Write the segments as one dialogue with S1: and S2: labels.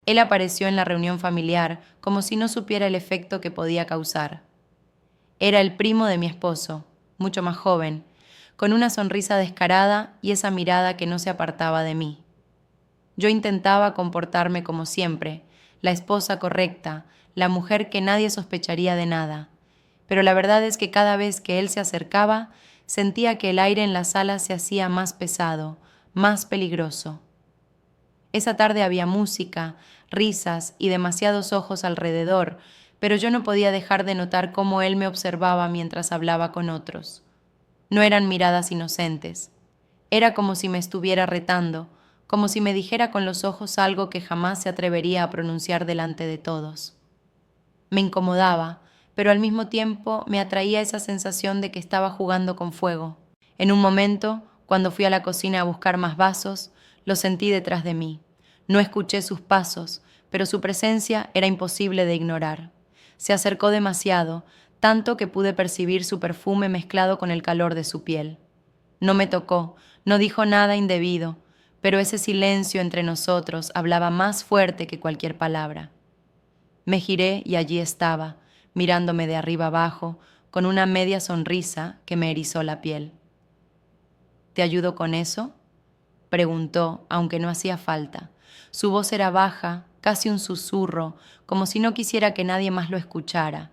S1: Él apareció en la reunión familiar como si no supiera el efecto que podía causar. Era el primo de mi esposo, mucho más joven, con una sonrisa descarada y esa mirada que no se apartaba de mí. Yo intentaba comportarme como siempre, la esposa correcta, la mujer que nadie sospecharía de nada, pero la verdad es que cada vez que él se acercaba, sentía que el aire en la sala se hacía más pesado, más peligroso. Esa tarde había música, risas y demasiados ojos alrededor, pero yo no podía dejar de notar cómo él me observaba mientras hablaba con otros. No eran miradas inocentes. Era como si me estuviera retando, como si me dijera con los ojos algo que jamás se atrevería a pronunciar delante de todos. Me incomodaba, pero al mismo tiempo me atraía esa sensación de que estaba jugando con fuego. En un momento, cuando fui a la cocina a buscar más vasos, lo sentí detrás de mí. No escuché sus pasos, pero su presencia era imposible de ignorar. Se acercó demasiado, tanto que pude percibir su perfume mezclado con el calor de su piel. No me tocó, no dijo nada indebido, pero ese silencio entre nosotros hablaba más fuerte que cualquier palabra. Me giré y allí estaba, mirándome de arriba abajo, con una media sonrisa que me erizó la piel. ¿Te ayudo con eso?, preguntó, aunque no hacía falta. Su voz era baja, casi un susurro, como si no quisiera que nadie más lo escuchara.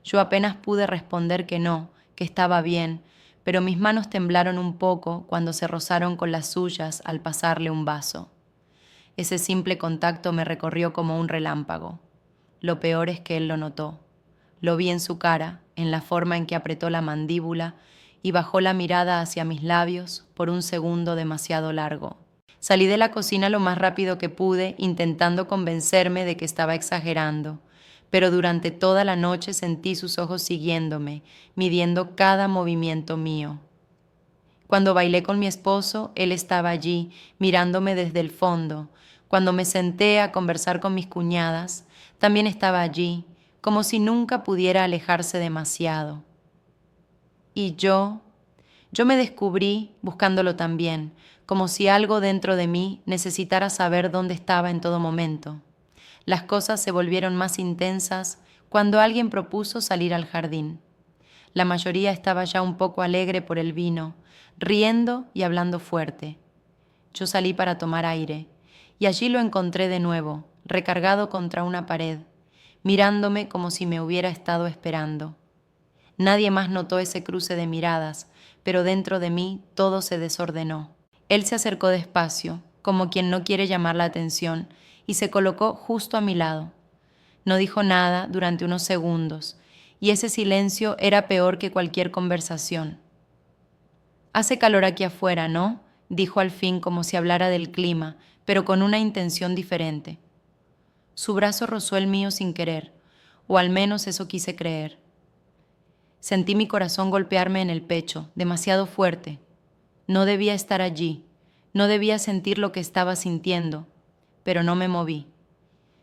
S1: Yo apenas pude responder que no, que estaba bien, pero mis manos temblaron un poco cuando se rozaron con las suyas al pasarle un vaso. Ese simple contacto me recorrió como un relámpago. Lo peor es que él lo notó. Lo vi en su cara, en la forma en que apretó la mandíbula y bajó la mirada hacia mis labios por un segundo demasiado largo. Salí de la cocina lo más rápido que pude, intentando convencerme de que estaba exagerando, pero durante toda la noche sentí sus ojos siguiéndome, midiendo cada movimiento mío. Cuando bailé con mi esposo, él estaba allí, mirándome desde el fondo. Cuando me senté a conversar con mis cuñadas, también estaba allí, como si nunca pudiera alejarse demasiado. Y yo me descubrí buscándolo también, como si algo dentro de mí necesitara saber dónde estaba en todo momento. Las cosas se volvieron más intensas cuando alguien propuso salir al jardín. La mayoría estaba ya un poco alegre por el vino, riendo y hablando fuerte. Yo salí para tomar aire, y allí lo encontré de nuevo, recargado contra una pared, mirándome como si me hubiera estado esperando. Nadie más notó ese cruce de miradas, pero dentro de mí todo se desordenó. Él se acercó despacio, como quien no quiere llamar la atención, y se colocó justo a mi lado. No dijo nada durante unos segundos, y ese silencio era peor que cualquier conversación. «Hace calor aquí afuera, ¿no?», dijo al fin como si hablara del clima, pero con una intención diferente. Su brazo rozó el mío sin querer, o al menos eso quise creer. Sentí mi corazón golpearme en el pecho, demasiado fuerte. No debía estar allí, no debía sentir lo que estaba sintiendo, pero no me moví.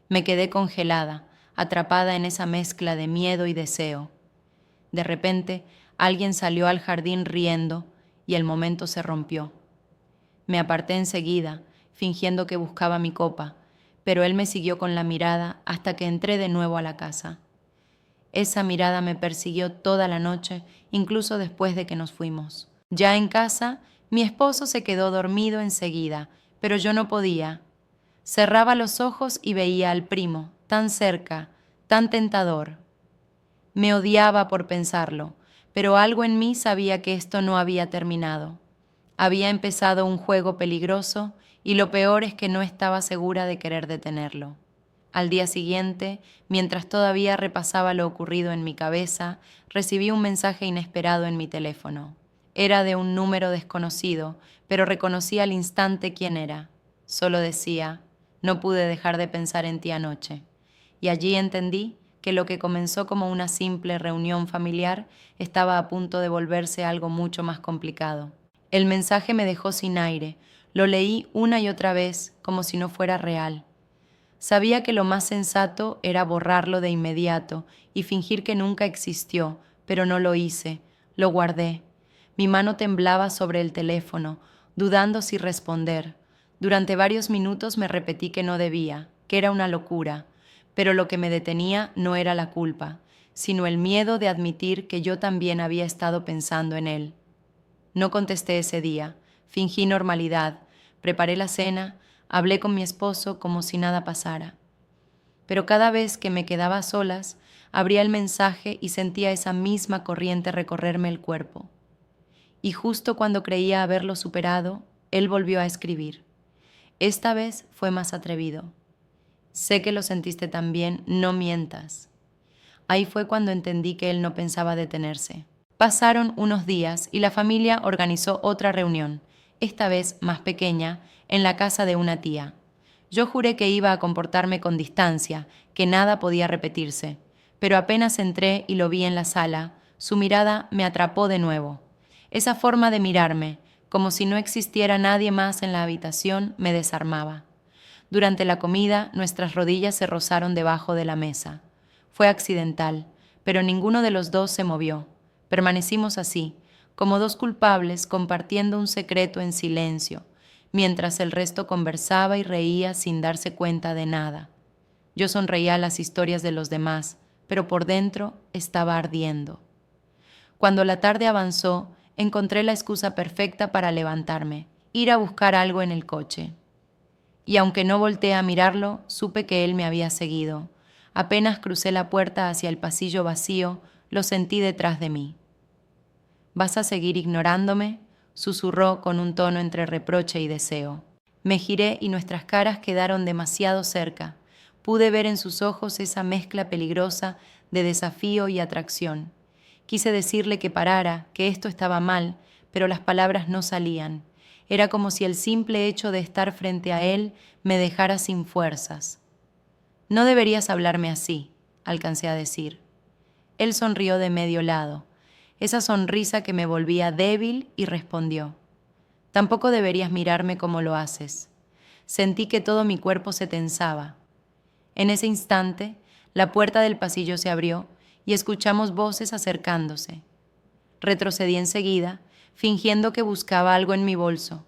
S1: Me quedé congelada, atrapada en esa mezcla de miedo y deseo. De repente, alguien salió al jardín riendo y el momento se rompió. Me aparté enseguida, fingiendo que buscaba mi copa, pero él me siguió con la mirada hasta que entré de nuevo a la casa. Esa mirada me persiguió toda la noche, incluso después de que nos fuimos. Ya en casa, mi esposo se quedó dormido enseguida, pero yo no podía. Cerraba los ojos y veía al primo, tan cerca, tan tentador. Me odiaba por pensarlo, pero algo en mí sabía que esto no había terminado. Había empezado un juego peligroso y lo peor es que no estaba segura de querer detenerlo. Al día siguiente, mientras todavía repasaba lo ocurrido en mi cabeza, recibí un mensaje inesperado en mi teléfono. Era de un número desconocido, pero reconocí al instante quién era. Solo decía: «No pude dejar de pensar en ti anoche». Y allí entendí que lo que comenzó como una simple reunión familiar estaba a punto de volverse algo mucho más complicado. El mensaje me dejó sin aire. Lo leí una y otra vez, como si no fuera real. Sabía que lo más sensato era borrarlo de inmediato y fingir que nunca existió, pero no lo hice. Lo guardé. Mi mano temblaba sobre el teléfono, dudando si responder. Durante varios minutos me repetí que no debía. que era una locura, pero lo que me detenía no era la culpa, sino el miedo de admitir que yo también había estado pensando en él. No contesté ese día, fingí normalidad, preparé la cena, hablé con mi esposo como si nada pasara. Pero cada vez que me quedaba a solas, abría el mensaje y sentía esa misma corriente recorrerme el cuerpo. Y justo cuando creía haberlo superado, él volvió a escribir. Esta vez fue más atrevido. Sé que lo sentiste también, no mientas. Ahí fue cuando entendí que él no pensaba detenerse. Pasaron unos días y la familia organizó otra reunión, esta vez más pequeña, en la casa de una tía. Yo juré que iba a comportarme con distancia, que nada podía repetirse, pero apenas entré y lo vi en la sala, su mirada me atrapó de nuevo. Esa forma de mirarme, como si no existiera nadie más en la habitación, me desarmaba. Durante la comida, nuestras rodillas se rozaron debajo de la mesa. Fue accidental, pero ninguno de los dos se movió. Permanecimos así, como dos culpables compartiendo un secreto en silencio, mientras el resto conversaba y reía sin darse cuenta de nada. Yo sonreía a las historias de los demás, pero por dentro estaba ardiendo. Cuando la tarde avanzó, encontré la excusa perfecta para levantarme, ir a buscar algo en el coche. Y aunque no volteé a mirarlo, supe que él me había seguido. Apenas crucé la puerta hacia el pasillo vacío, lo sentí detrás de mí. ¿Vas a seguir ignorándome?, susurró con un tono entre reproche y deseo. Me giré y nuestras caras quedaron demasiado cerca. Pude ver en sus ojos esa mezcla peligrosa de desafío y atracción. Quise decirle que parara, que esto estaba mal, pero las palabras no salían. Era como si el simple hecho de estar frente a él me dejara sin fuerzas. No deberías hablarme así, alcancé a decir. Él sonrió de medio lado, esa sonrisa que me volvía débil, y respondió: tampoco deberías mirarme como lo haces. Sentí que todo mi cuerpo se tensaba. En ese instante, la puerta del pasillo se abrió y escuchamos voces acercándose. Retrocedí enseguida, fingiendo que buscaba algo en mi bolso.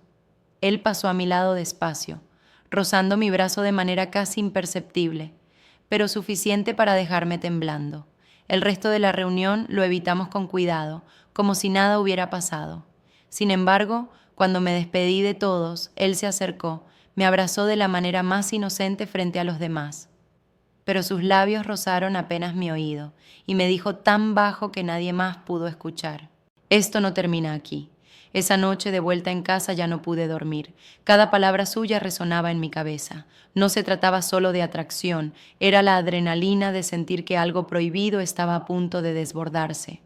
S1: Él pasó a mi lado despacio, rozando mi brazo de manera casi imperceptible, pero suficiente para dejarme temblando. El resto de la reunión lo evitamos con cuidado, como si nada hubiera pasado. Sin embargo, cuando me despedí de todos, él se acercó, me abrazó de la manera más inocente frente a los demás. Pero sus labios rozaron apenas mi oído, y me dijo tan bajo que nadie más pudo escuchar: esto no termina aquí. Esa noche de vuelta en casa ya no pude dormir. Cada palabra suya resonaba en mi cabeza. No se trataba solo de atracción, era la adrenalina de sentir que algo prohibido estaba a punto de desbordarse.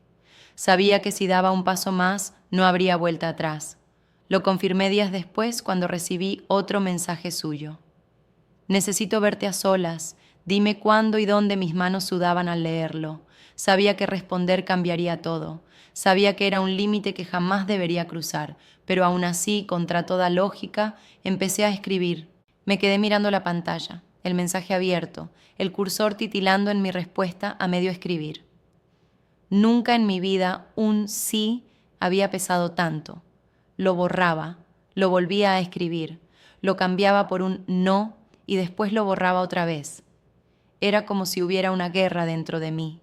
S1: Sabía que si daba un paso más, no habría vuelta atrás. Lo confirmé días después cuando recibí otro mensaje suyo. Necesito verte a solas. Dime cuándo y dónde. Mis manos sudaban al leerlo. Sabía que responder cambiaría todo. Sabía que era un límite que jamás debería cruzar, pero aún así, contra toda lógica, empecé a escribir. Me quedé mirando la pantalla, el mensaje abierto, el cursor titilando en mi respuesta a medio escribir. Nunca en mi vida un sí había pesado tanto. Lo borraba, lo volvía a escribir, lo cambiaba por un no y después lo borraba otra vez. Era como si hubiera una guerra dentro de mí,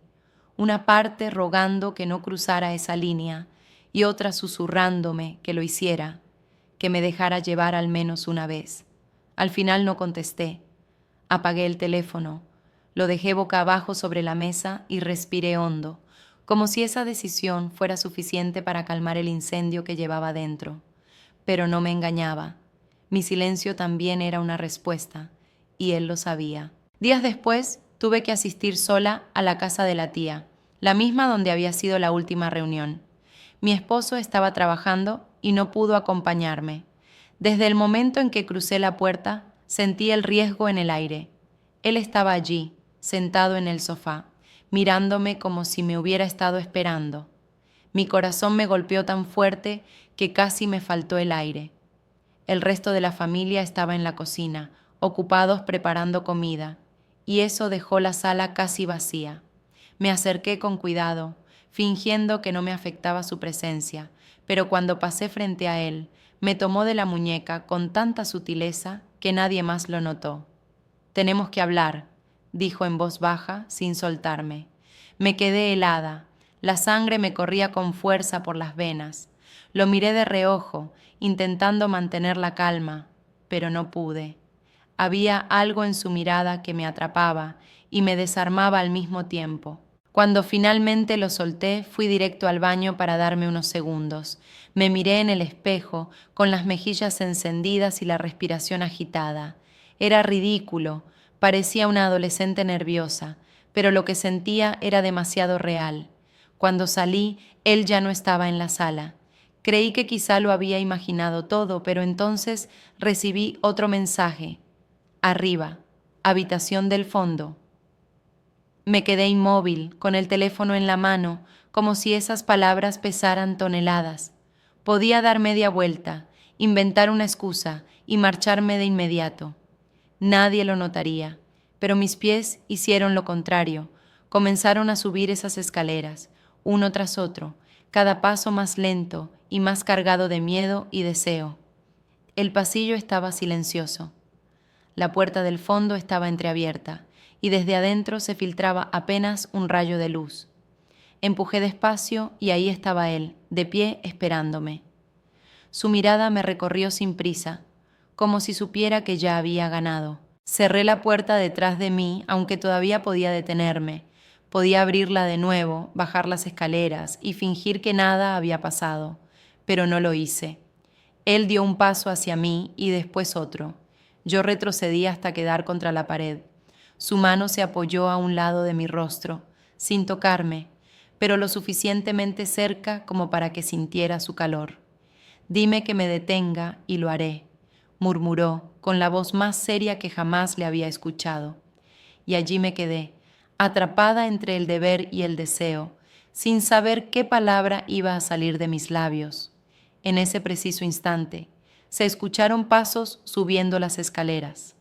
S1: una parte rogando que no cruzara esa línea y otra susurrándome que lo hiciera, que me dejara llevar al menos una vez. Al final no contesté. Apagué el teléfono, lo dejé boca abajo sobre la mesa y respiré hondo, como si esa decisión fuera suficiente para calmar el incendio que llevaba dentro. Pero no me engañaba. Mi silencio también era una respuesta, y él lo sabía. Días después, tuve que asistir sola a la casa de la tía, la misma donde había sido la última reunión. Mi esposo estaba trabajando y no pudo acompañarme. Desde el momento en que crucé la puerta, sentí el riesgo en el aire. Él estaba allí, sentado en el sofá, mirándome como si me hubiera estado esperando. Mi corazón me golpeó tan fuerte que casi me faltó el aire. El resto de la familia estaba en la cocina, ocupados preparando comida, y eso dejó la sala casi vacía. Me acerqué con cuidado, fingiendo que no me afectaba su presencia, pero cuando pasé frente a él, me tomó de la muñeca con tanta sutileza que nadie más lo notó. Tenemos que hablar, dijo en voz baja, sin soltarme. Me quedé helada. La sangre me corría con fuerza por las venas. Lo miré de reojo, intentando mantener la calma, pero no pude. Había algo en su mirada que me atrapaba y me desarmaba al mismo tiempo. Cuando finalmente lo solté, fui directo al baño para darme unos segundos. Me miré en el espejo, con las mejillas encendidas y la respiración agitada. Era ridículo, parecía una adolescente nerviosa, pero lo que sentía era demasiado real. Cuando salí, él ya no estaba en la sala. Creí que quizá lo había imaginado todo, pero entonces recibí otro mensaje. Arriba, habitación del fondo. Me quedé inmóvil, con el teléfono en la mano, como si esas palabras pesaran toneladas. Podía dar media vuelta, inventar una excusa y marcharme de inmediato. Nadie lo notaría, pero mis pies hicieron lo contrario. Comenzaron a subir esas escaleras, uno tras otro, cada paso más lento y más cargado de miedo y deseo. El pasillo estaba silencioso. La puerta del fondo estaba entreabierta, y desde adentro se filtraba apenas un rayo de luz. Empujé despacio y ahí estaba él, de pie esperándome. Su mirada me recorrió sin prisa, como si supiera que ya había ganado. Cerré la puerta detrás de mí, aunque todavía podía detenerme. Podía abrirla de nuevo, bajar las escaleras y fingir que nada había pasado, pero no lo hice. Él dio un paso hacia mí y después otro. Yo retrocedí hasta quedar contra la pared. Su mano se apoyó a un lado de mi rostro, sin tocarme, pero lo suficientemente cerca como para que sintiera su calor. Dime que me detenga y lo haré, murmuró con la voz más seria que jamás le había escuchado. Y allí me quedé, atrapada entre el deber y el deseo, sin saber qué palabra iba a salir de mis labios. En ese preciso instante, se escucharon pasos subiendo las escaleras.